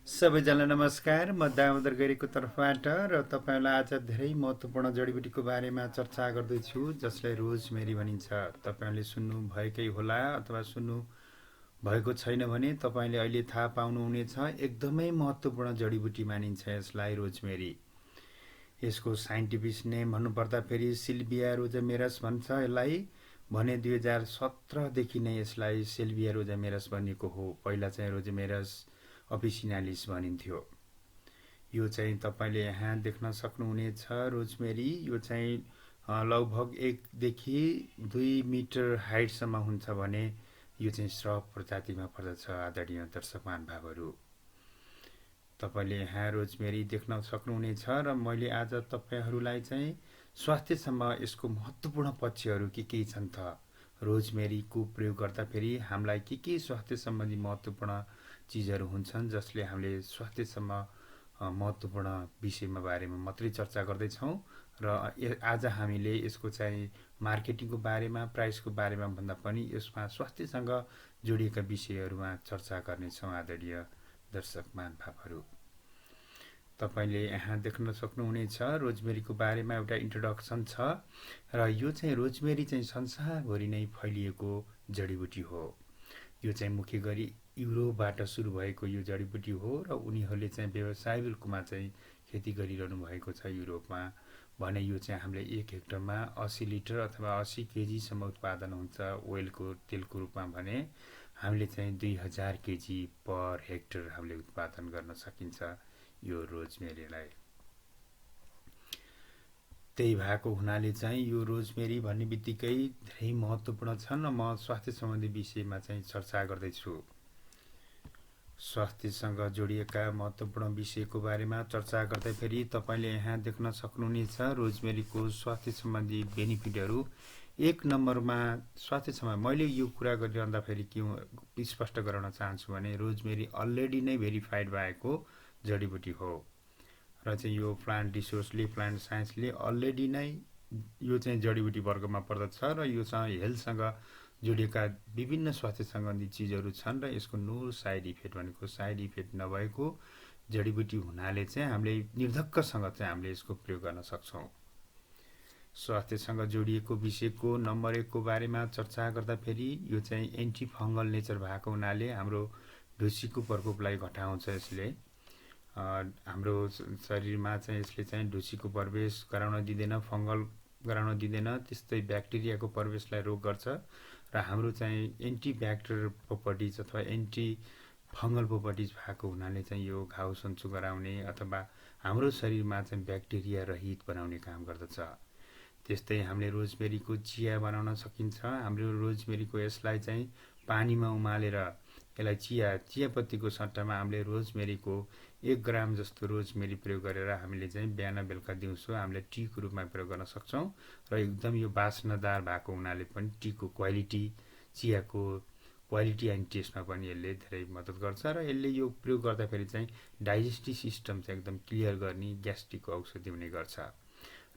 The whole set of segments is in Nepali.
सबैजनालाई नमस्कार। म दामोदर गिरीको तर्फबाट र तपाईँलाई आज धेरै महत्त्वपूर्ण जडीबुटीको बारेमा चर्चा गर्दैछु, जसलाई रोजमेरी भनिन्छ। तपाईँले सुन्नु भएकै होला अथवा सुन्नु भएको छैन भने तपाईँले अहिले थाहा पाउनुहुनेछ। एकदमै महत्त्वपूर्ण जडीबुटी मानिन्छ यसलाई, रोजमेरी। यसको साइन्टिफिक नेम भन्नुपर्दा फेरि सिल्भिया रोजेमेरस भन्छ यसलाई। भने 2017देखि नै यसलाई सिल्भिया रोजेमेरस भनिएको हो। पहिला चाहिँ रोजेमेरस अफिसिनालिस भनिन्थ्यो। यो चाहिँ तपाईँले यहाँ देख्न सक्नुहुनेछ रोजमेरी। यो चाहिँ लगभग 1 देखि 2 मिटर हाइटसम्म हुन्छ भने यो चाहिँ श्रब प्रजातिमा पर्दछ। आदरणीय दर्शक महानुभावहरू, तपाईँले यहाँ रोजमेरी देख्न सक्नुहुनेछ र मैले आज तपाईँहरूलाई चाहिँ स्वास्थ्यसम्म यसको महत्त्वपूर्ण पक्षहरू के छन् त, रोजमेरीको प्रयोग गर्दाखेरि हामीलाई के स्वास्थ्य सम्बन्धी महत्त्वपूर्ण चिजहरू हुन्छन्, जसले हामीले स्वास्थ्यसम्म महत्त्वपूर्ण विषयमा बारेमा मात्रै चर्चा गर्दैछौँ। र आज हामीले यसको चाहिँ मार्केटिङको बारेमा, प्राइसको बारेमा भन्दा पनि यसमा स्वास्थ्यसँग जोडिएका विषयहरूमा चर्चा गर्नेछौँ। आदरणीय दर्शक महानुभावहरू, तपाईँले यहाँ देख्न सक्नुहुनेछ रोजमेरीको बारेमा एउटा इन्ट्रोडक्सन छ। र यो चाहिँ रोजमेरी चाहिँ संसारभरि नै फैलिएको जडीबुटी हो। यो चाहिँ मुख्य गरी युरोपबाट सुरु भएको यो जडीबुटी हो र उनीहरूले चाहिँ व्यवसायिक रूपमा चाहिँ खेती गरिरहनु भएको छ युरोपमा। भने यो चाहिँ हामीले 1 हेक्टरमा 80 लिटर अथवा 80 केजीसम्म उत्पादन हुन्छ ओइलको, तेलको रूपमा। भने हामीले चाहिँ 2000 केजी पर हेक्टर हामीले उत्पादन गर्न सकिन्छ यो रोजमेरीलाई। त्यही भएको हुनाले चाहिँ यो रोजमेरी भन्ने बित्तिकै धेरै महत्त्वपूर्ण छन् र म स्वास्थ्य सम्बन्धी विषयमा चाहिँ चर्चा गर्दैछु। स्वास्थ्यसँग जोडिएका महत्त्वपूर्ण विषयको बारेमा चर्चा गर्दाखेरि तपाईँले यहाँ देख्न सक्नुहुनेछ रोजमेरीको स्वास्थ्य सम्बन्धी बेनिफिटहरू। 1 नम्बरमा स्वास्थ्य सम्बन्धी मैले यो कुरा गरिरहँदाखेरि के स्पष्ट गराउन चाहन्छु भने रोजमेरी अलरेडी नै भेरिफाइड भएको जडीबुटी हो र चाहिँ यो प्लान्ट रिसोर्सले, प्लान्ट साइन्सले अलरेडी नै यो चाहिँ जडीबुटी वर्गमा पर्दछ र यो चाहिँ हेल्थसँग जोडिएका विभिन्न स्वास्थ्य सम्बन्धी चिजहरू छन् र यसको नो साइड इफेक्ट भनेको साइड इफेक्ट नभएको जडीबुटी हुनाले चाहिँ हामीले निर्धक्कसँग चाहिँ हामीले यसको प्रयोग गर्न सक्छौँ। स्वास्थ्यसँग जोडिएको विषयको नम्बर 1 को बारेमा चर्चा गर्दाखेरि यो चाहिँ एन्टी फङ्गल नेचर भएको हुनाले हाम्रो ढुसीको प्रकोपलाई घटाउँछ। यसले हाम्रो शरीरमा चाहिँ यसले चाहिँ ढुसीको प्रवेश गराउन दिँदैन, फङ्गल गराउन दिँदैन, त्यस्तै ब्याक्टेरियाको प्रवेशलाई रोक गर्छ र हाम्रो चाहिँ एन्टिब्याक्टेरियल प्रोपर्टिज अथवा एन्टी फङ्गल प्रोपर्टिज भएको हुनाले चाहिँ यो घाउ सन्चो गराउने अथवा हाम्रो शरीरमा चाहिँ ब्याक्टेरिया रहित बनाउने काम गर्दछ। त्यस्तै हामीले रोजमेरीको चिया बनाउन सकिन्छ। हाम्रो रोजमेरीको यसलाई चाहिँ पानीमा उमालेर यसलाई चियापत्तीको सट्टामा हामीले रोजमेरीको 1 ग्राम जस्तो रोजमेरी प्रयोग गरेर हामीले चाहिँ बिहान बेलुका दिउँसो हामीले टीको रूपमा प्रयोग गर्न सक्छौँ र एकदम यो बास्नादार भएको हुनाले पनि टीको क्वालिटी, चियाको क्वालिटी एन्ड टेस्टमा पनि यसले धेरै मद्दत गर्छ र यसले यो प्रयोग गर्दाखेरि चाहिँ डाइजेस्टिभ सिस्टम चाहिँ एकदम क्लियर गर्ने, ग्यास्ट्रिकको औषधि हुने गर्छ।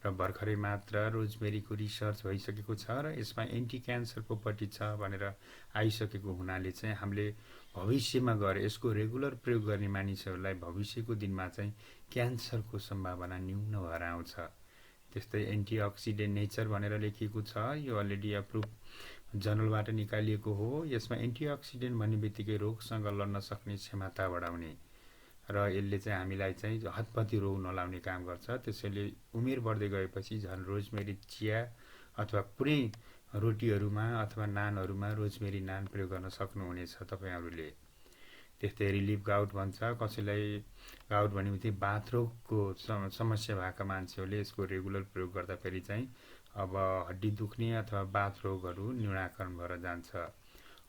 र भर्खरै मात्र रोजमेरीको रिसर्च भइसकेको छ र यसमा एन्टी क्यान्सर प्रोपर्टी छ भनेर आइसकेको हुनाले चाहिँ हामीले भविष्यमा गएर यसको रेगुलर प्रयोग गर्ने मानिसहरूलाई भविष्यको दिनमा चाहिँ क्यान्सरको सम्भावना न्यून भएर आउँछ। त्यस्तै एन्टिअक्सिडेन्ट नेचर भनेर लेखिएको छ। यो अलरेडी एप्रुभ जर्नलबाट निकालिएको हो। यसमा एन्टिअक्सिडेन्ट भन्ने बित्तिकै रोगसँग लड्न सक्ने क्षमता बढाउने र यसले चाहिँ हामीलाई चाहिँ हतपति रोग नलाउने काम गर्छ। त्यसैले उमेर बढ्दै गएपछि झन् रोजमेरी चिया अथवा कुनै रोटीहरूमा अथवा नानहरूमा रोजमेरी नान प्रयोग गर्न सक्नुहुनेछ तपाईँहरूले। त्यस्तै रिलिफ गाउट भन्छ, कसैलाई गाउट भनेपछि बाथरोगको समस्या भएका मान्छेहरूले यसको रेगुलर प्रयोग गर्दाखेरि चाहिँ अब हड्डी दुख्ने अथवा बाथरोगहरू न्यूनाकरण भएर जान्छ।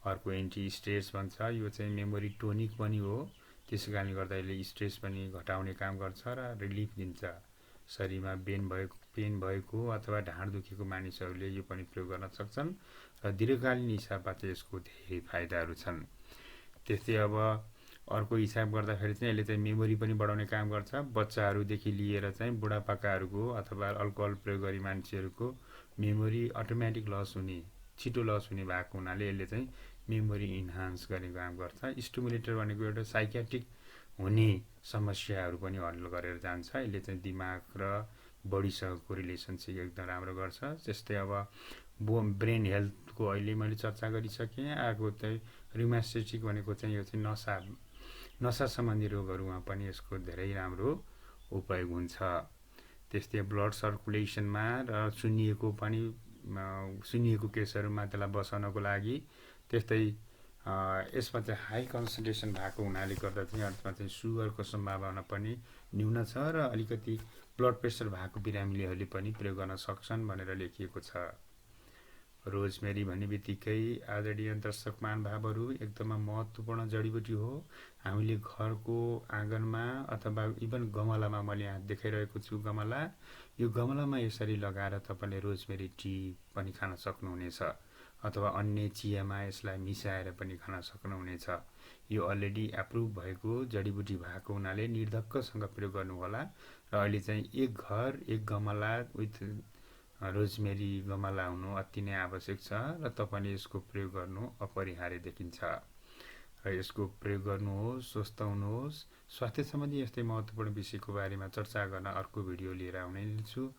अर्को एन्टी स्ट्रेस भन्छ, यो चाहिँ मेमोरी टोनिक पनि हो। त्यसै कारणले गर्दा यसले स्ट्रेस पनि घटाउने काम गर्छ र रिलिफ दिन्छ। शरीरमा पेन भएको अथवा ढाड दुखेको मानिसहरूले यो पनि प्रयोग गर्न सक्छन् र दीर्घकालीन हिसाबमा चाहिँ यसको धेरै फाइदाहरू छन्। त्यस्तै अब अर्को हिसाब गर्दाखेरि चाहिँ यसले चाहिँ मेमोरी पनि बढाउने काम गर्छ। बच्चाहरूदेखि लिएर चाहिँ बुढापाकाहरूको अथवा अल्कोहल प्रयोग गर्ने मान्छेहरूको मेमोरी अटोमेटिक लस हुने, छिटो लस हुने भएको हुनाले यसले चाहिँ मेमोरी इन्हान्स गर्ने काम गर्छ। स्टिमुलेटर भनेको एउटा साइकियाट्रिक हुने समस्याहरू पनि हल गरेर जान्छ। यसले चाहिँ दिमाग र बडीसँगको रिलेसनसिप एकदम राम्रो गर्छ। जस्तै अब ब्रेन हेल्थको अहिले मैले चर्चा गरिसकेँ। अर्को चाहिँ रिमासेटिक भनेको चाहिँ यो चाहिँ नसा सम्बन्धी रोगहरूमा पनि यसको धेरै राम्रो उपयोग हुन्छ। त्यस्तै ब्लड सर्कुलेसनमा र सुन्निएको केसहरूमा त्यसलाई बचाउनको लागि, त्यस्तै यसमा चाहिँ हाई कन्सन्ट्रेसन भएको हुनाले गर्दा चाहिँ यसमा चाहिँ सुगरको सम्भावना पनि न्यून छ र अलिकति ब्लड प्रेसर भएको बिरामीहरूले पनि प्रयोग गर्न सक्छन् भनेर लेखिएको छ। रोजमेरी भन्ने बित्तिकै आदरणीय दर्शक महानुभावहरू एकदमै महत्त्वपूर्ण जडीबुटी हो। हामीले घरको आँगनमा अथवा इभन गमलामा, मैले यहाँ देखाइरहेको छु गमला, यो गमलामा यसरी लगाएर तपाईँले रोजमेरी टी पनि खान सक्नुहुनेछ अथवा अन्य चियामा यसलाई मिसाएर पनि खान सक्नुहुनेछ। यो अलरेडी एप्रुभ भएको जडीबुटी भएको हुनाले निर्धक्कसँग प्रयोग गर्नुहोला। र अहिले चाहिँ एक घर एक गमला विथ रोजमेरी गमला हुनु अति नै आवश्यक छ र तपाईँले यसको प्रयोग गर्नु अपरिहार्य देखिन्छ। र यसको प्रयोग गर्नुहोस्, स्वस्थ हुनुहोस्। स्वास्थ्य सम्बन्धी यस्तै महत्त्वपूर्ण विषयको बारेमा चर्चा गर्न अर्को भिडियो लिएर आउने छु।